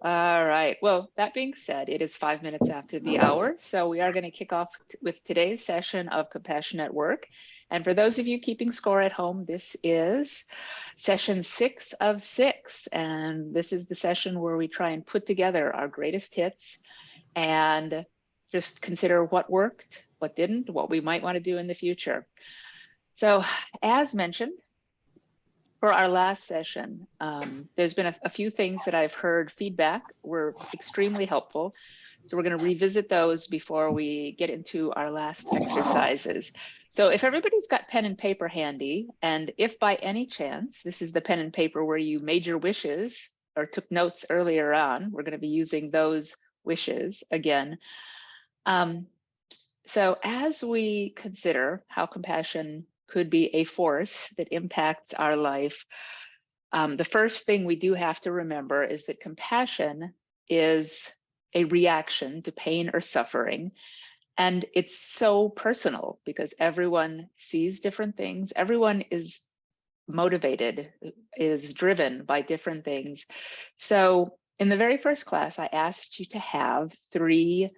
All right. Well, that being said, it is 5 minutes after the hour. So we are going to kick off with today's session of Compassion at Work. And for those of you keeping score at home, this is session 6 of 6. And this is the session where we try and put together our greatest hits and just consider what worked, what didn't, what we might want to do in the future. So as mentioned, for our last session, there's been a few things that I've heard feedback were extremely helpful. So we're going to revisit those before we get into our last exercises. So if everybody's got pen and paper handy, and if by any chance, this is the pen and paper where you made your wishes or took notes earlier on, we're going to be using those wishes again. So as we consider how compassion could be a force that impacts our life, the first thing we do have to remember is that compassion is a reaction to pain or suffering. And it's so personal because everyone sees different things. Everyone is motivated, is driven by different things. So in the very first class, I asked you to have 3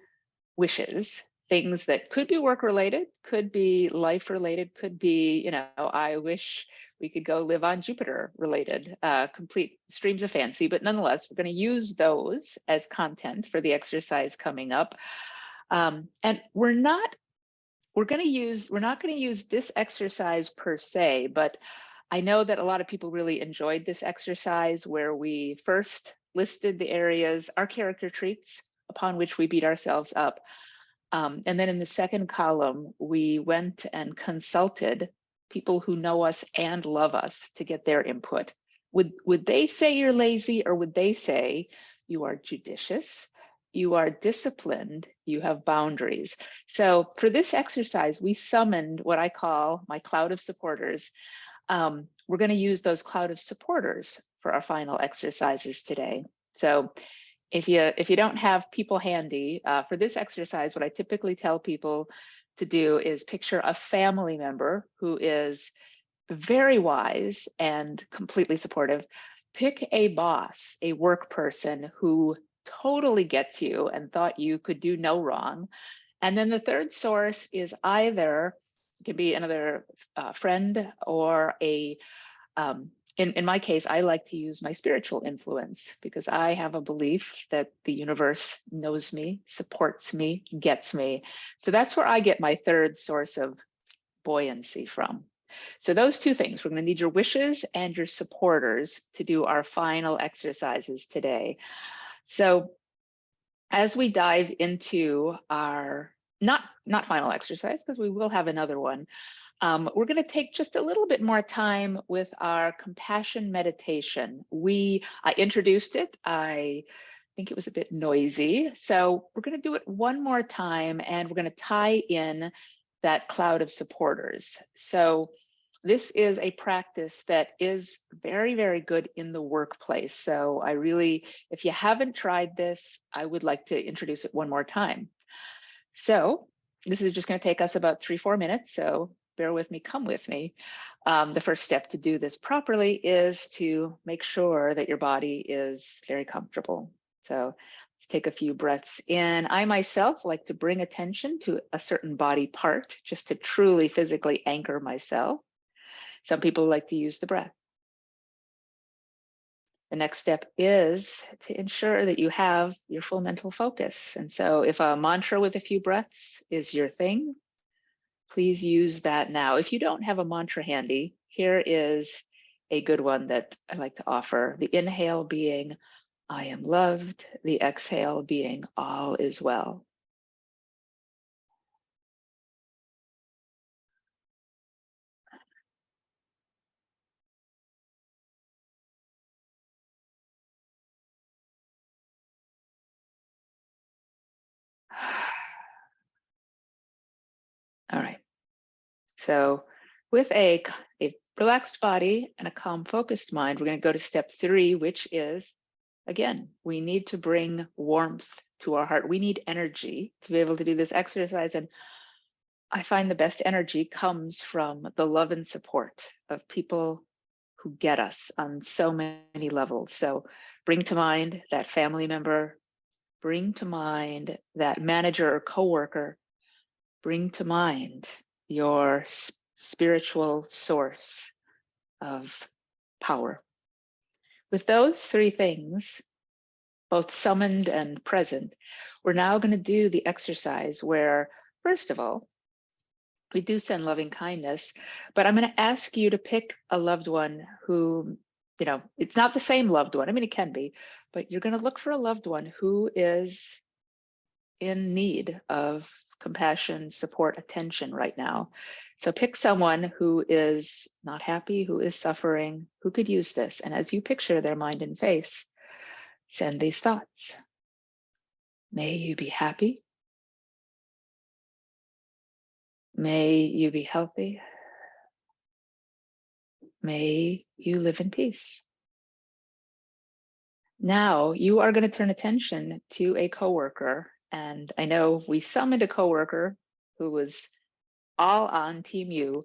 wishes, things that could be work related, could be life related, could be, I wish we could go live on Jupiter related, complete streams of fancy, but nonetheless, we're going to use those as content for the exercise coming up. And we're not going to use this exercise per se, but I know that a lot of people really enjoyed this exercise where we first listed the areas, our character traits upon which we beat ourselves up. And then in the second column, we went and consulted people who know us and love us to get their input. Would they say you're lazy, or would they say you are judicious, you are disciplined, you have boundaries? So for this exercise, we summoned what I call my cloud of supporters. We're going to use those cloud of supporters for our final exercises today. So if you don't have people handy for this exercise, what I typically tell people to do is picture a family member who is very wise and completely supportive. Pick a boss, a work person who totally gets you and thought you could do no wrong. And then the third source is either, it can be another friend or a in my case, I like to use my spiritual influence because I have a belief that the universe knows me, supports me, gets me. So that's where I get my third source of buoyancy from. So those 2 things, we're going to need your wishes and your supporters to do our final exercises today. So as we dive into our not final exercise, because we will have another one, we're going to take just a little bit more time with our compassion meditation. I introduced it. I think it was a bit noisy. So we're going to do it one more time, and we're going to tie in that cloud of supporters. So this is a practice that is very, very good in the workplace. So if you haven't tried this, I would like to introduce it one more time. So this is just going to take us about 3-4 minutes. So bear with me, come with me. The first step to do this properly is to make sure that your body is very comfortable. So let's take a few breaths in. I myself like to bring attention to a certain body part just to truly physically anchor myself. Some people like to use the breath. The next step is to ensure that you have your full mental focus. And so if a mantra with a few breaths is your thing, please use that now. If you don't have a mantra handy, here is a good one that I like to offer. The inhale being, I am loved. The exhale being, all is well. All right. So with a relaxed body and a calm, focused mind, we're going to go to step 3, which is, again, we need to bring warmth to our heart. We need energy to be able to do this exercise. And I find the best energy comes from the love and support of people who get us on so many levels. So Bring to mind that family member. Bring to mind that manager or coworker. Bring to mind your spiritual source of power. With those three things, both summoned and present, we're now going to do the exercise where, first of all, we do send loving kindness, but I'm going to ask you to pick a loved one who, it's not the same loved one. I mean, it can be, but you're going to look for a loved one who is in need of compassion, support, attention right now. So pick someone who is not happy, who is suffering, who could use this. And as you picture their mind and face, send these thoughts. May you be happy. May you be healthy. May you live in peace. Now you are going to turn attention to a coworker. And I know we summoned a coworker who was all on Team U.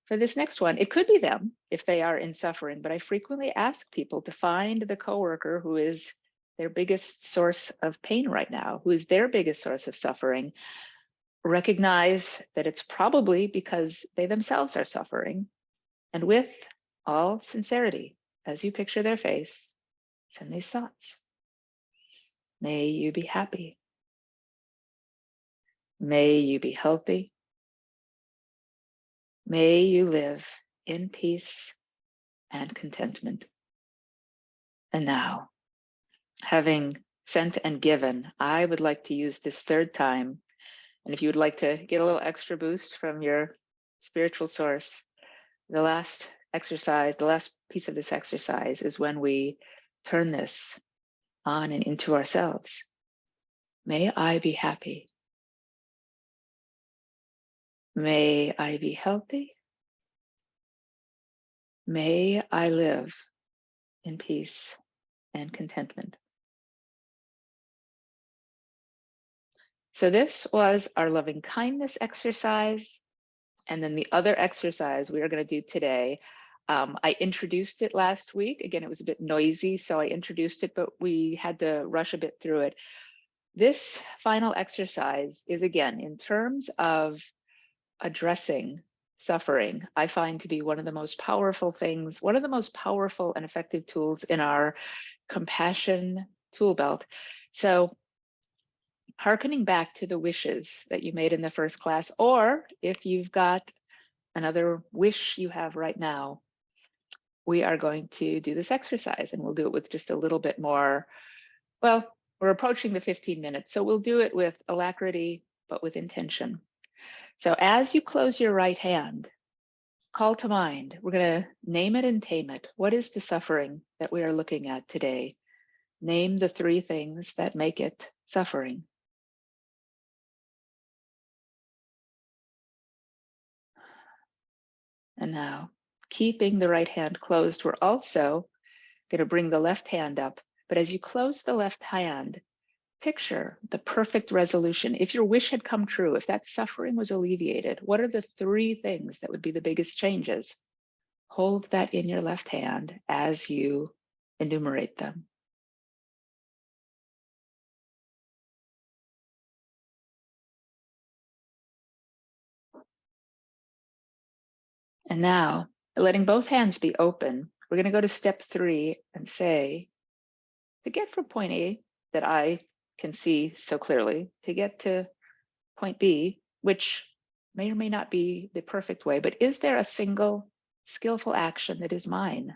For this next one, it could be them if they are in suffering, but I frequently ask people to find the coworker who is their biggest source of pain right now, who is their biggest source of suffering. Recognize that it's probably because they themselves are suffering. And with all sincerity, as you picture their face, send these thoughts. May you be happy. May you be healthy. May you live in peace and contentment. And now, having sent and given, I would like to use this third time. And if you would like to get a little extra boost from your spiritual source, the last exercise, the last piece of this exercise is when we turn this on and into ourselves. May I be happy. May I be healthy. May I live in peace and contentment. So this was our loving kindness exercise. And then the other exercise we are going to do today, I introduced it last week. Again, it was a bit noisy, so I introduced it, but we had to rush a bit through it. This final exercise is, again, in terms of addressing suffering, I find to be one of the most powerful things, one of the most powerful and effective tools in our compassion tool belt. So hearkening back to the wishes that you made in the first class, or if you've got another wish you have right now, we are going to do this exercise, and we'll do it with just a little bit more. Well, we're approaching the 15 minutes, so we'll do it with alacrity, but with intention. So as you close your right hand, call to mind, we're going to name it and tame it. What is the suffering that we are looking at today? Name the three things that make it suffering. And now, keeping the right hand closed, we're also going to bring the left hand up. But as you close the left hand, picture the perfect resolution. If your wish had come true, if that suffering was alleviated, what are the three things that would be the biggest changes? Hold that in your left hand as you enumerate them. And now, letting both hands be open, we're going to go to step 3 and say, to get from point A that I can see so clearly, to get to point B, which may or may not be the perfect way, but is there a single skillful action that is mine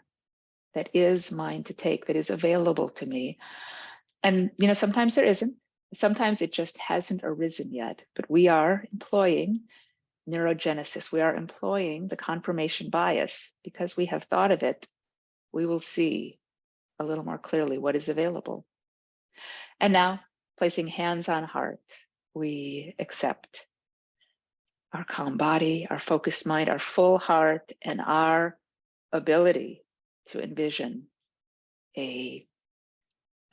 to take, that is available to me? And, sometimes there isn't. Sometimes it just hasn't arisen yet, but we are employing neurogenesis. We are employing the confirmation bias. Because we have thought of it, we will see a little more clearly what is available. And now, placing hands on heart, we accept our calm body, our focused mind, our full heart, and our ability to envision a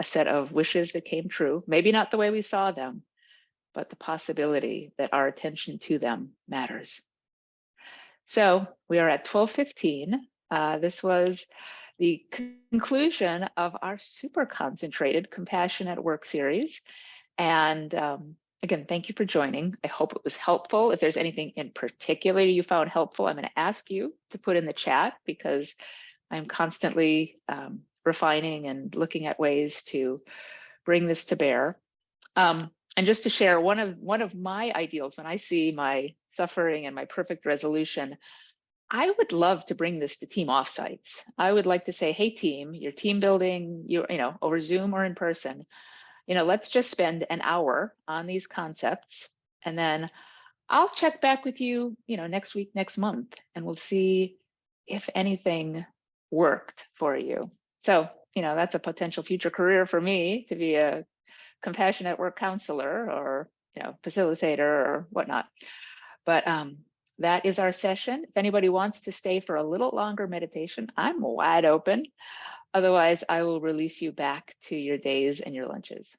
set of wishes that came true. Maybe not the way we saw them, but the possibility that our attention to them matters. So we are at 12:15. This was the conclusion of our super concentrated Compassion at Work series. And again, thank you for joining. I hope it was helpful. If there's anything in particular you found helpful, I'm going to ask you to put in the chat, because I'm constantly refining and looking at ways to bring this to bear. And just to share, one of my ideals when I see my suffering and my perfect resolution, I would love to bring this to team offsites. I would like to say, hey team, you're team building, you know, over Zoom or in person, you know, let's just spend an hour on these concepts, and then I'll check back with you, you know, next week, next month, and we'll see if anything worked for you. So, you know, that's a potential future career for me, to be a Compassion at Work counselor, or, you know, facilitator or whatnot. But that is our session. If anybody wants to stay for a little longer meditation, I'm wide open. Otherwise, I will release you back to your days and your lunches.